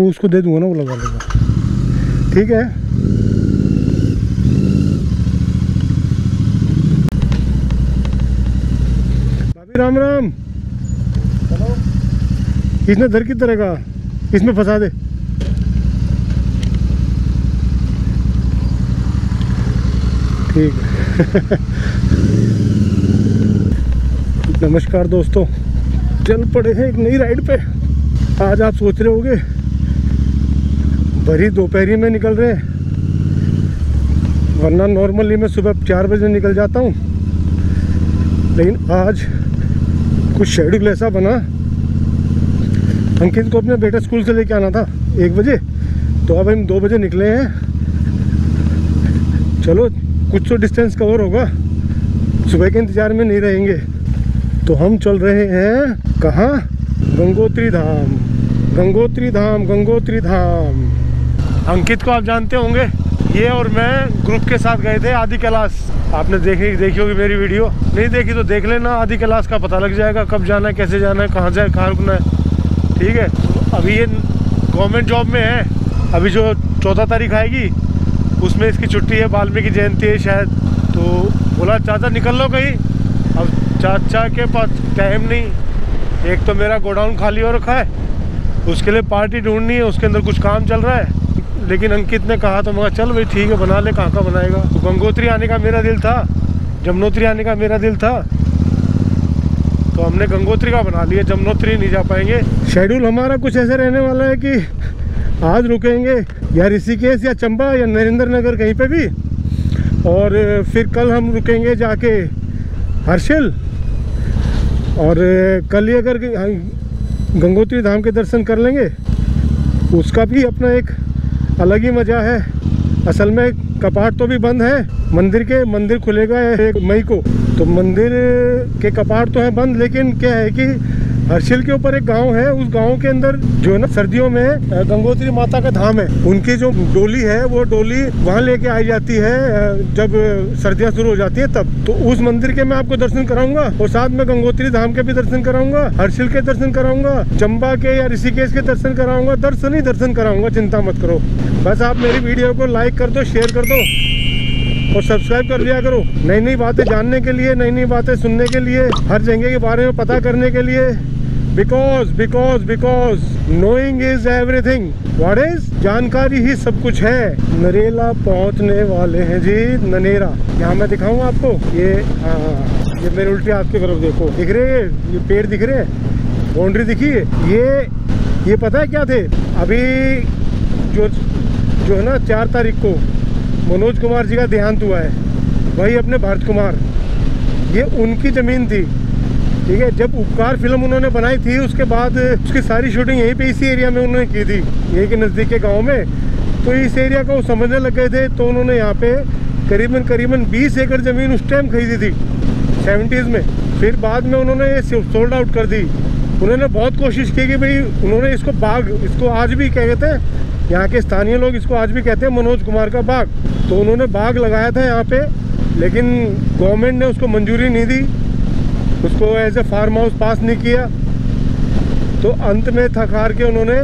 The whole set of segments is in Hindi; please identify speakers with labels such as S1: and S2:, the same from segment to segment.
S1: उसको दे दूंगा ना, वो लगा लेगा। ठीक है, भाभी राम राम। चलो, इसने धर की तरह का, इसमें फंसा दे। ठीक है। नमस्कार दोस्तों, चल पड़े हैं एक नई राइड पे। आज आप सोच रहे होंगे भरी दोपहरी में निकल रहे हैं, वरना नॉर्मली मैं सुबह 4 बजे निकल जाता हूँ, लेकिन आज कुछ शेड्यूल ऐसा बना। अंकित को अपने बेटे स्कूल से लेके आना था 1 बजे, तो अब हम 2 बजे निकले हैं। चलो कुछ तो डिस्टेंस कवर होगा, सुबह के इंतज़ार में नहीं रहेंगे। तो हम चल रहे हैं कहाँ? गंगोत्री धाम, गंगोत्री धाम, गंगोत्री धाम। अंकित को आप जानते होंगे, ये और मैं ग्रुप के साथ गए थे आदि कैलाश। आपने देखी होगी मेरी वीडियो, नहीं देखी तो देख लेना। आदि कैलाश का पता लग जाएगा कब जाना है, कैसे जाना है, कहाँ जाए, कहाँ रुकना है। ठीक है, अभी ये गवर्नमेंट जॉब में है। अभी जो 14 तारीख आएगी उसमें इसकी छुट्टी है, वाल्मीकि जयंती है शायद। तो बोला चाचा निकल लो कहीं। अब चाचा के पास टाइम नहीं, एक तो मेरा गोडाउन खाली हो रखा है, उसके लिए पार्टी ढूंढनी है, उसके अंदर कुछ काम चल रहा है। लेकिन अंकित ने कहा तो मैं चल भाई ठीक है बना ले, कहाँ का बनाएगा। तो गंगोत्री आने का मेरा दिल था, जमुनोत्री आने का मेरा दिल था, तो हमने गंगोत्री का बना लिया, जमुनोत्री नहीं जा पाएंगे। शेड्यूल हमारा कुछ ऐसे रहने वाला है कि आज रुकेंगे या ऋषिकेश या चंबा या नरेंद्र नगर कहीं पे भी, और फिर कल हम रुकेंगे जाके हर्षिल, और कल ही अगर गंगोत्री धाम के दर्शन कर लेंगे, उसका भी अपना एक अलग ही मज़ा है। असल में कपाट तो भी बंद है मंदिर खुलेगा 1 मई को, तो मंदिर के कपाट तो हैं बंद, लेकिन क्या है कि हर्षिल के ऊपर एक गांव है, उस गांव के अंदर जो है ना सर्दियों में गंगोत्री माता का धाम है, उनकी जो डोली है वो डोली वहां लेके आई जाती है जब सर्दियां शुरू हो जाती है तब। तो उस मंदिर के मैं आपको दर्शन कराऊंगा, और साथ में गंगोत्री धाम के भी दर्शन कराऊंगा, हर्षिल के दर्शन कराऊंगा, चंबा के या ऋषिकेश के दर्शन कराऊंगा, दर्शन कराऊंगा, चिंता मत करो। बस आप मेरी वीडियो को लाइक कर दो, शेयर कर दो और सब्सक्राइब कर लिया करो, नई नई बातें जानने के लिए, नई नई बातें सुनने के लिए, हर जगह के बारे में पता करने के लिए। Because knowing is everything. What is? जानकारी ही सब कुछ है। नरेला पहुंचने वाले हैं जी, ननेरा। यहाँ मैं दिखाऊंगा आपको, ये मेरे उल्टे हाथ की तरफ देखो, दिख रहे हैं ये पेड़ दिख रहे हैं, बाउंड्री दिखी है। ये पता है क्या थे? अभी जो है ना 4 तारीख को मनोज कुमार जी का देहांत हुआ है, वही अपने भरत कुमार, ये उनकी ज़मीन थी। ठीक है, जब उपकार फिल्म उन्होंने बनाई थी, उसके बाद उसकी सारी शूटिंग यहीं पे इसी एरिया में उन्होंने की थी, यहीं के नज़दीक के गांव में। तो इस एरिया को समझने लग गए थे, तो उन्होंने यहाँ पे करीबन 20 एकड़ ज़मीन उस टाइम खरीदी थी 70s में। फिर बाद में उन्होंने ये सोल्ड आउट कर दी। उन्होंने बहुत कोशिश की कि भाई उन्होंने इसको बाग, इसको आज भी क्या कहते हैं, यहाँ के स्थानीय लोग इसको आज भी कहते हैं मनोज कुमार का बाग। तो उन्होंने बाग लगाया था यहाँ पे, लेकिन गवर्नमेंट ने उसको मंजूरी नहीं दी, उसको एज ए फार्म हाउस पास नहीं किया। तो अंत में थक हार के उन्होंने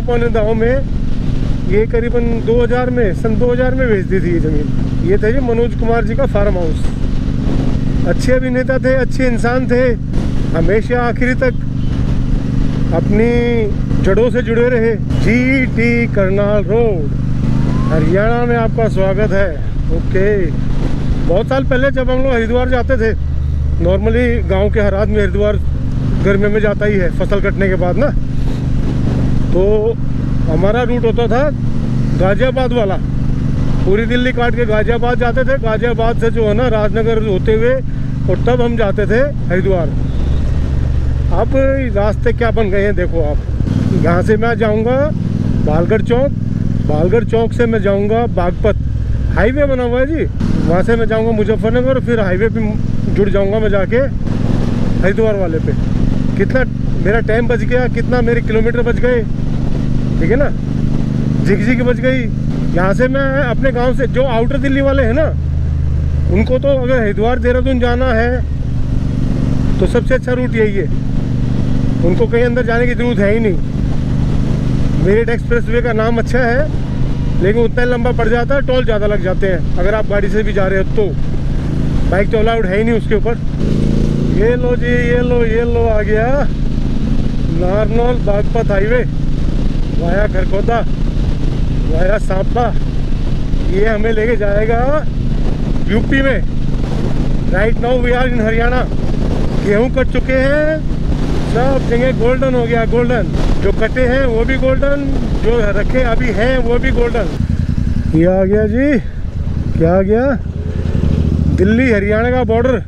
S1: पौने दाव में ये करीबन 2000 में, सन 2000 में बेच दी थी ये ज़मीन। ये था जी मनोज कुमार जी का फार्म हाउस। अच्छे अभिनेता थे, अच्छे इंसान थे, हमेशा आखिरी तक अपनी जड़ों से जुड़े रहे। GT करनाल रोड, हरियाणा में आपका स्वागत है। ओके, बहुत साल पहले जब हम लोग हरिद्वार जाते थे, नॉर्मली गांव के हर आदमी हरिद्वार गर्मी में जाता ही है फसल कटने के बाद ना, तो हमारा रूट होता था गाजियाबाद वाला, पूरी दिल्ली काट के गाजियाबाद जाते थे, गाजियाबाद से जो है ना राजनगर होते हुए, और तब हम जाते थे हरिद्वार। अब रास्ते क्या बन गए हैं देखो आप। यहाँ से मैं जाऊँगा बालगढ़ चौक से मैं जाऊँगा बागपत, हाईवे बना हुआ है जी, वहाँ से मैं जाऊँगा मुजफ्फरनगर, फिर हाईवे पे जुड़ जाऊँगा मैं जाके हरिद्वार वाले पे। कितना मेरा टाइम बच गया, कितना मेरे किलोमीटर बच गए, ठीक है ना, झिकझिक बच गई। यहाँ से मैं अपने गांव से, जो आउटर दिल्ली वाले हैं ना, उनको तो अगर हरिद्वार देहरादून जाना है तो सबसे अच्छा रूट यही है, उनको कहीं अंदर जाने की ज़रूरत है ही नहीं। मेरठ एक्सप्रेस वे का नाम अच्छा है, लेकिन उतना लंबा पड़ जाता है, टोल ज़्यादा लग जाते हैं अगर आप गाड़ी से भी जा रहे हो तो। बाइक तो अलाउड है ही नहीं उसके ऊपर। ये लो जी, ये लो आ गया Narnaul Baghpat highway via Kharkhoda via Sampla. ये हमें लेके जाएगा यूपी में। Right now we are in Haryana. गेहूँ कट चुके हैं, सब जगह गोल्डन हो गया, गोल्डन। जो कटे हैं वो भी गोल्डन, जो रखे अभी हैं वो भी गोल्डन। ये आ गया जी, क्या आ गया, दिल्ली हरियाणा का बॉर्डर।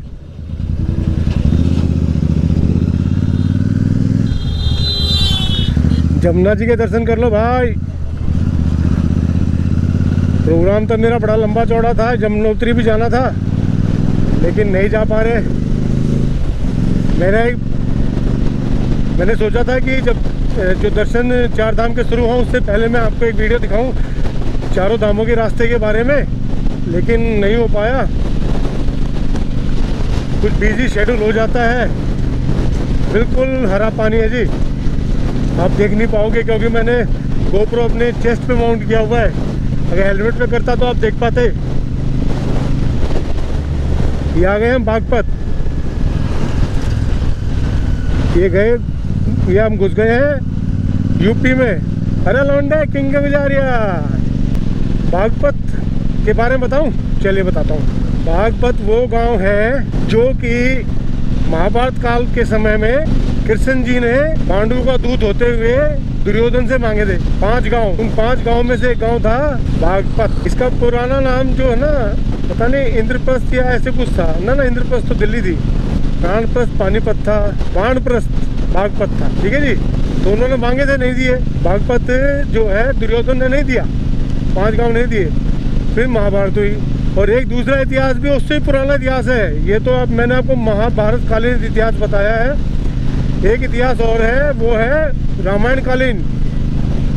S1: जमुना जी के दर्शन कर लो भाई। प्रोग्राम तो मेरा बड़ा लंबा चौड़ा था, यमुनोत्री भी जाना था लेकिन नहीं जा पा रहे। मैंने सोचा था कि जब जो दर्शन 4 धाम के शुरू हों उससे पहले मैं आपको एक वीडियो दिखाऊं चारों धामों के रास्ते के बारे में, लेकिन नहीं हो पाया। कुछ बिजी शेड्यूल हो जाता है। बिल्कुल हरा पानी है जी, आप देख नहीं पाओगे क्योंकि मैंने गोप्रो अपने चेस्ट पे माउंट किया हुआ है। अगर हेलमेट पे करता तो आप देख पाते। ये आ गए हम बागपत। ये हम घुस गए हैं यूपी में। अरे लौंडे किंग गुजारिया। बागपत के बारे में बताऊं? चलिए बताता हूँ। बागपत वो गांव है जो कि महाभारत काल के समय में कृष्ण जी ने पांडु का दूत होते हुए दुर्योधन से मांगे थे 5 गांव। उन 5 गांव में से एक गांव था बागपत। इसका पुराना नाम जो है ना, पता नहीं इंद्रप्रस्थ या ऐसे कुछ था ना। इंद्रप्रस्थ तो दिल्ली थी, प्राणप्रस्थ पानीपत था, बाणप्रस्थ बागपत था। ठीक है जी। तो उन्होंने मांगे थे, नहीं दिए। बागपत जो है दुर्योधन ने नहीं दिया, 5 गांव नहीं दिए। फिर महाभारत हुई। और एक दूसरा इतिहास भी उससे पुराना इतिहास है। ये तो अब मैंने आपको महाभारत कालीन इतिहास बताया है। एक इतिहास और है, वो है रामायण कालीन,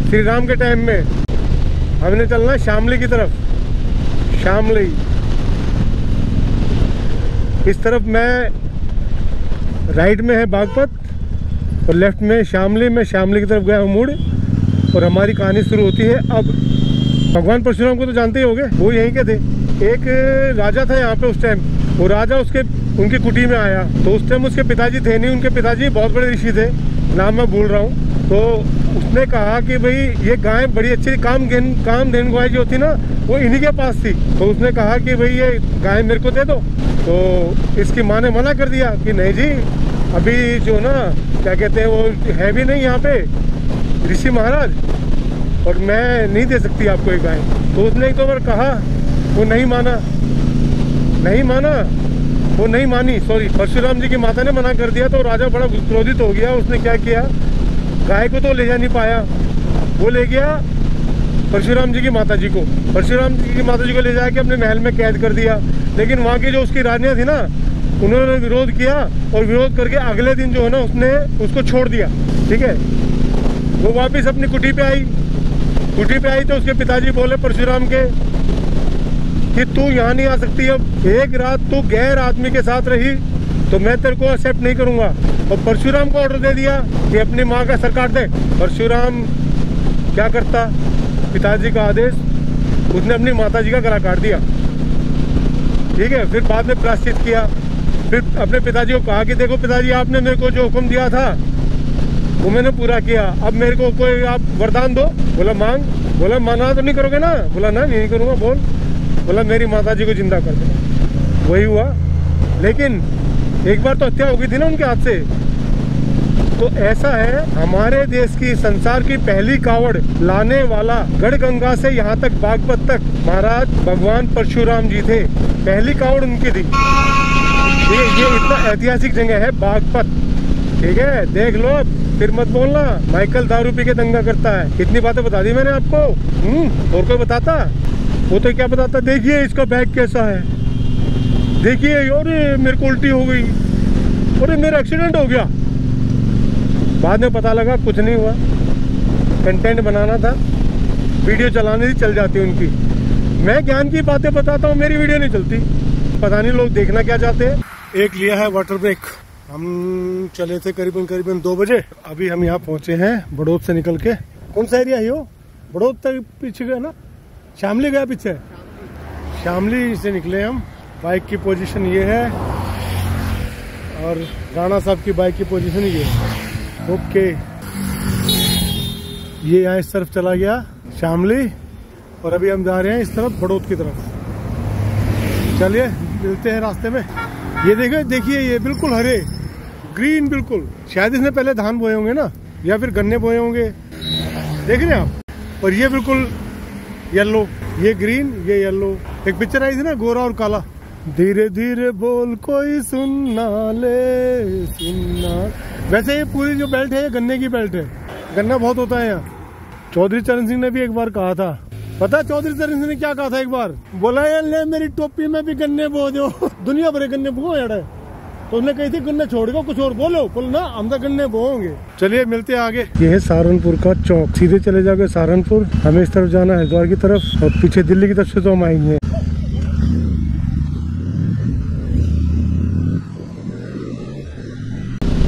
S1: श्री राम के टाइम में। हमने चलना है शामली की तरफ। शामली इस तरफ में राइट में है बागपत और लेफ्ट में शामली। में शामली की तरफ गया हूँ मुड़, और हमारी कहानी शुरू होती है अब। भगवान परशुराम को तो जानते ही होंगे, वो यहीं के थे। एक राजा था यहाँ पे उस टाइम। वो राजा उनकी कुटी में आया तो उस टाइम उसके पिताजी थे नहीं। उनके पिताजी बहुत बड़े ऋषि थे, नाम मैं भूल रहा हूँ। तो उसने कहा कि भाई ये गाय बड़ी अच्छी कामधेनु गाय जो होती ना, वो इन्हीं के पास थी। तो उसने कहा कि भाई ये गाय मेरे को दे दो। तो इसकी माँ ने मना कर दिया कि नहीं जी, अभी जो ना क्या कहते हैं वो है भी नहीं यहाँ पे ऋषि महाराज, और मैं नहीं दे सकती आपको एक गाय। तो उसने एक 2 बार कहा, वो नहीं मानी। सॉरी, परशुराम जी की माता ने मना कर दिया। तो राजा बड़ा क्रोधित हो गया। उसने क्या किया, गाय को तो ले जा नहीं पाया, वो ले गया परशुराम जी की माता जी को। परशुराम जी की माता जी को ले जाके अपने महल में कैद कर दिया। लेकिन वहाँ की जो उसकी रानियाँ थी ना, उन्होंने विरोध किया, और विरोध करके अगले दिन जो है ना उसने उसको छोड़ दिया। ठीक है। वो वापस अपनी कुटी पे आई। तो उसके पिताजी बोले परशुराम के कि तू यहाँ नहीं आ सकती। अब एक रात तू गैर आदमी के साथ रही तो मैं तेरे को एक्सेप्ट नहीं करूँगा। और परशुराम को ऑर्डर दे दिया कि अपनी माँ का सर काट दे। परशुराम क्या करता, पिताजी का आदेश, उसने अपनी माता जी का गला काट दिया। ठीक है। फिर बाद में प्रायश्चित किया। फिर अपने पिताजी को कहा कि देखो पिताजी, आपने मेरे को जो हुक्म दिया था वो मैंने पूरा किया, अब मेरे को कोई आप वरदान दो। बोला मांग। बोला मना तो नहीं करोगे ना? बोला ना, नहीं करूँगा। बोला मेरी माता जी को जिंदा कर दो। वही हुआ। लेकिन एक बार तो हत्या हो गई थी ना उनके हाथ से। तो ऐसा है, हमारे देश की, संसार की पहली कावड़ लाने वाला गढ़गंगा से यहाँ तक बागपत तक महाराज भगवान परशुराम जी थे। पहली कावड़ उनकी थी। ये इतना ऐतिहासिक जगह है बागपत। ठीक है, देख लो। फिर मत बोलना माइकल दारू पी के दंगा करता है। इतनी बातें बता दी मैंने आपको। और कोई बताता? वो तो क्या बताता, देखिए इसका बैग कैसा है, देखिए अरे मेरे को उल्टी हो गई, अरे मेरा एक्सीडेंट हो गया। बाद में पता लगा कुछ नहीं हुआ, कंटेंट बनाना था, वीडियो चलाने ही चल जाती उनकी। मैं ज्ञान की बातें बताता हूँ, मेरी वीडियो नहीं चलती। पता नहीं लोग देखना क्या चाहते हैं। एक लिया है वाटर ब्रेक। हम चले थे करीबन 2 बजे। अभी हम यहाँ पहुँचे हैं बड़ौद से निकल के। कौन सा एरिया है वो? बड़ौद तक पीछे गया ना, शामली गया पीछे, शामली से निकले हम। बाइक की पोजीशन ये है और राणा साहब की बाइक की पोजीशन ये है। ओके, ये यहाँ इस तरफ चला गया शामली और अभी हम जा रहे हैं इस तरफ बड़ौद की तरफ। चलिए मिलते हैं रास्ते में। ये देखिए ये बिल्कुल हरे ग्रीन, बिल्कुल शायद इसने पहले धान बोए होंगे ना, या फिर गन्ने बोए होंगे, देख रहे हैं आप। और ये बिल्कुल येलो, ये ग्रीन, ये येलो। एक पिक्चर आई थी ना, गोरा और काला। धीरे धीरे बोल कोई सुनना ले सुनना। वैसे ये पूरी जो बेल्ट है ये गन्ने की बेल्ट है, गन्ना बहुत होता है यहाँ। चौधरी चरण सिंह ने भी एक बार कहा था, पता चौधरी चरण सिंह ने क्या कहा था एक बार? बोला यार ले मेरी टोपी में भी गन्ने बो दो। दुनिया भरे गन्ने बो यार, तो उसने कही थी गन्ने छोड़ दो, कुछ और बोलो ना, हम तो गन्ने बोएंगे। चलिए मिलते हैं आगे। ये है सहारनपुर का चौक, सीधे चले जाओगे सहारनपुर, हमें इस तरफ जाना है हरिद्वार की तरफ, और पीछे दिल्ली की तरफ से तो हम आएंगे।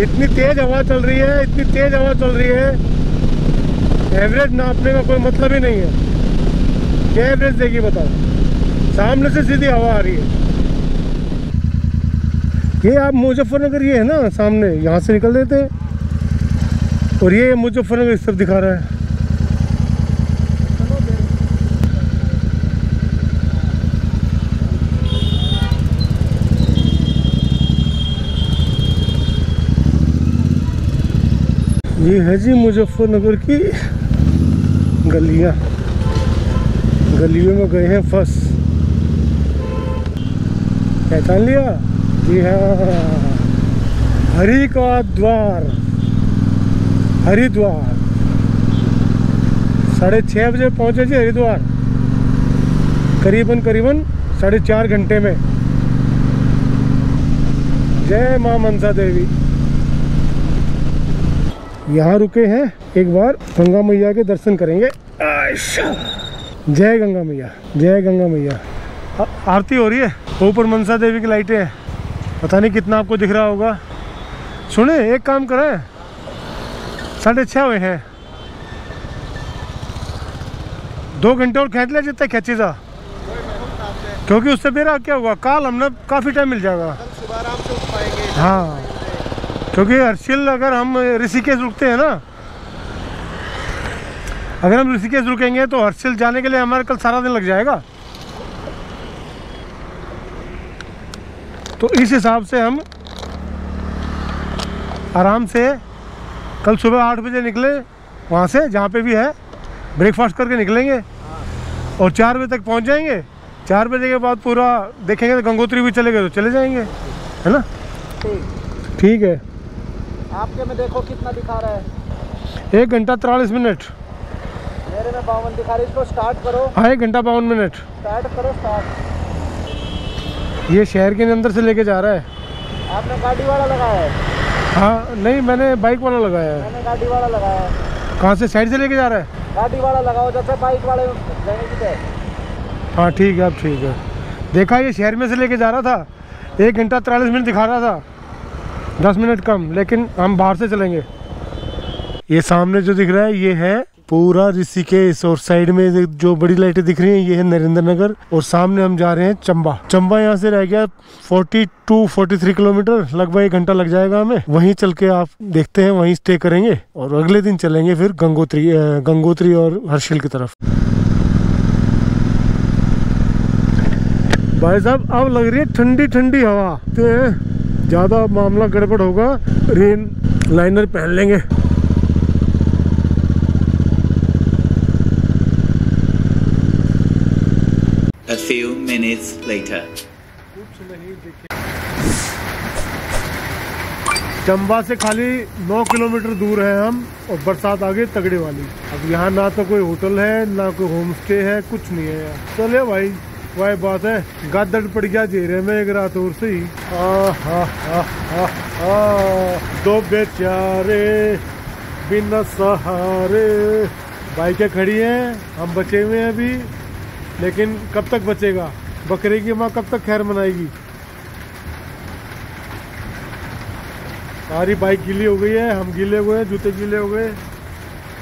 S1: इतनी तेज हवा चल रही है, इतनी तेज हवा चल रही है, एवरेज नापने का कोई मतलब ही नहीं है। क्या एवरेज देगी बताओ? सामने से सीधी हवा आ रही है। ये आप मुजफ्फरनगर, ये है ना सामने, यहाँ से निकल देते हैं, और ये मुजफ्फरनगर इस तरफ दिखा रहा है। ये है जी मुजफ्फरनगर की गलियां, गलियों में गए हैं फंस। पहचान लिया? जी हाँ, हरि का द्वार, हरिद्वार। 6:30 बजे पहुंचे जी हरिद्वार, करीबन 4.5 घंटे में। जय मां मनसा देवी। यहाँ रुके हैं, एक बार गंगा मैया के दर्शन करेंगे। जय गंगा मैया, जय गंगा मैया। आरती हो रही है, ऊपर मनसा देवी की लाइटें हैं, पता नहीं कितना आपको दिख रहा होगा। सुने, एक काम करें, 6:30 हुए हैं, 2 घंटे और खींच ले जितना खींची जा, क्योंकि उससे मेरा क्या होगा, काल हमने काफ़ी टाइम मिल जाएगा।
S2: सुबह आराम से उठ पाएंगे।
S1: हाँ, क्योंकि हर्षिल अगर हम ऋषिकेश रुकते हैं ना, अगर हम ऋषिकेश रुकेंगे तो हर्षिल जाने के लिए हमारे कल सारा दिन लग जाएगा। तो इस हिसाब से हम आराम से कल सुबह 8 बजे निकले वहाँ से, जहाँ पे भी है, ब्रेकफास्ट करके निकलेंगे और 4 बजे तक पहुँच जाएंगे। 4 बजे के बाद पूरा देखेंगे, तो गंगोत्री भी चले गए तो चले जाएंगे, है ना? ठीक है।
S2: आपके में देखो कितना दिखा रहा है?
S1: 1 घंटा 43 मिनट।
S2: मेरे में 52 दिखा रहा है। इसको स्टार्ट करो।
S1: हाँ, 1 घंटा 52 मिनट।
S2: स्टार्ट करो, स्टार्ट।
S1: ये शहर के अंदर से लेके जा रहा है।
S2: आपने गाड़ी वाला लगाया है?
S1: हाँ नहीं, मैंने बाइक वाला लगाया है।
S2: मैंने गाड़ी वाला लगाया है।
S1: कहाँ से, साइड से लेके जा रहा है?
S2: गाड़ी वाला लगाओ, जैसे बाइक वाले जाने की तरह।
S1: हाँ ठीक है, अब ठीक है। देखा, ये शहर में से लेके जा रहा था, 1 घंटा 43 मिनट दिखा रहा था, 10 मिनट कम, लेकिन हम बाहर से चलेंगे। ये सामने जो दिख रहा है ये है पूरा ऋषिकेश, और साइड में जो बड़ी लाइटें दिख रही हैं ये है नरेंद्र नगर, और सामने हम जा रहे हैं चंबा। चंबा यहाँ से रह गया 42-43 किलोमीटर, लगभग 1 घंटा लग जाएगा हमें। वहीं चल के आप देखते हैं, वहीं स्टे करेंगे और अगले दिन चलेंगे फिर गंगोत्री और हर्षिल की तरफ। भाई साहब अब लग रही है ठंडी ठंडी हवा, तो ज़्यादा मामला गड़बड़ होगा, रेन लाइनर पहन लेंगे।
S3: A few minutes later.
S1: Chamba से खाली 9 किलोमीटर दूर है हम, और बरसात आ गई तगड़े वाली। अब यहाँ ना तो कोई होटल है, ना कोई होम स्टे है, कुछ नहीं है यार। चलिए भाई, वही बात है, गादड़ पड़ गया जेरे में एक रात और से ही। दो बेचारे बिना सहारे। बाइकें खड़ी हैं, हम बचे हुए हैं अभी, लेकिन कब तक बचेगा? बकरे की माँ कब तक खैर मनाएगी? सारी बाइक गीली हो गई है, हम गीले हुए हैं, जूते गीले हो गए।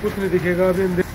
S1: कुछ नहीं दिखेगा अभी अंधेरे